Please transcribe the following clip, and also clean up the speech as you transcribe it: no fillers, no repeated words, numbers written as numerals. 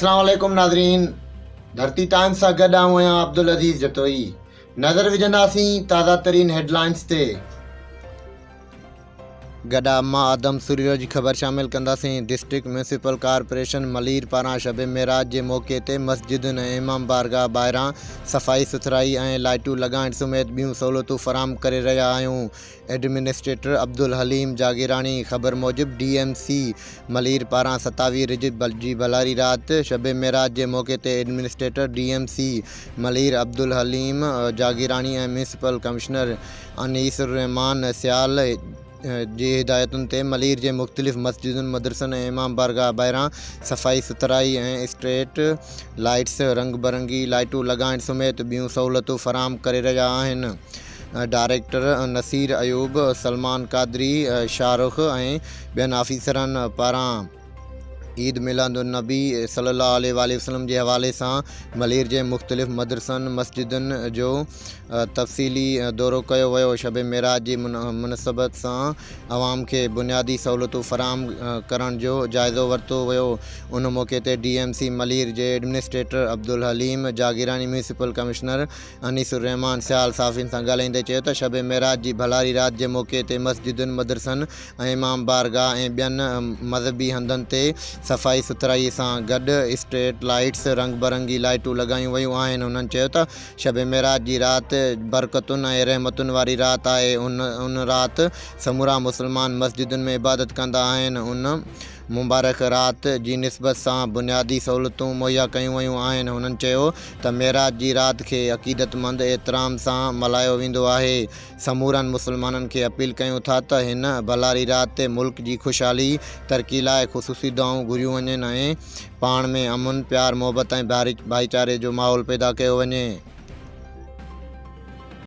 अस्सलाम वालेकुम नाज़रीन। धरती टाइम्स सां गॾु आहियां अब्दुल अज़ीज़ जतोई। नज़र विझंदासीं ताज़ा तरीन हेडलाइंस ते। गॾा मां आदम सूरीरो जी ख़बर शामिल कंदासीं। डिस्ट्रिक्ट म्यूनसिपल कॉर्पोरेशन मलीर पारां शब मेराज जे मौक़े ते मस्जिदुनि ऐं इमाम बारगाह ॿाहिरां सफ़ाई सुथराई ऐं लाइटूं लॻाइण समेत ॿियूं सहूलियतूं फ़राहम करे रहिया आहियूं। एडमिनिस्ट्रेटर अब्दुल हलीम जागीरानी ख़बर मूजिबि DMC मलीर पारां 27 रिजब जी भलारी राति शब मेराज जे मौक़े ते एडमिनिस्ट्रेटर DMC मलीर अब्दुल हलीम जागीरानी ऐं म्यूनसिपल कमिश्नर अनीसुर रहमान सियाल जी हिदायतुनि ते मलीर जे मुख़्तलिफ़ मस्जिदुनि मदरसनि ऐं इमाम बारगाह ॿाहिरां सफ़ाई सुथराई ऐं स्ट्रीट लाइट्स रंग बरंगी लाइटूं लॻाइण समेत ॿियूं सहूलियतूं फ़राहम करे रहिया आहिनि। डायरेक्टर नसीर अयूब सलमान कादरी शाहरुख ऐं ॿियनि ऑफिसरनि पारां ईद मिलादुन्नबी सल्लल्लाहु अलैहि वसल्लम जे हवाले सां मलीर जे मुख़्तलिफ़ मदरसनि मस्जिदुनि जो तफ़सीली दौरो कयो वियो। शब मेराज जी मुनासिबत सां आवाम खे बुनियादी सहूलियतूं फ़राहम करण जो जाइज़ो वरितो वियो। उन मौक़े ते DMC मलीर जे administrator Abdul Haleem Jagirani municipal commissioner Anisur Rehman Sial साफ़िन सां ॻाल्हाईंदे चयो त शब मेराज जी भलारी राति जे मौक़े ते मस्जिदुनि मदरसनि ऐं इमाम बारगाह ऐं ॿियनि मज़हबी हंधनि ते सफ़ाई सुथराई सां गॾु स्ट्रीट लाइट्स रंग बरंगी लाइटूं लॻायूं वयूं आहिनि। उन्हनि चयो त शब मेराज जी राति बरकतुनि ऐं रहमतुनि वारी राति आहे। उन राति समूरा मुस्लमान मस्जिदुनि में इबादत कंदा आहिनि। उन मुबारक राति जी निस्बत सां बुनियादी सहूलियतूं मुहैया कयूं वयूं आहिनि। हुननि चयो त मेराज जी राति खे अक़ीदतमंद एहतराम सां मल्हायो वेंदो आहे। समूरनि मुस्लमाननि खे अपील कयूं था त हिन भलारी राति ते मुल्क जी ख़ुशहाली तरक़ी लाइ ख़ुसूसी दुआऊं घुरियूं वञनि ऐं पाण में अमन प्यार मोहबत ऐं भाईचारे जो माहौल पैदा कयो वञे।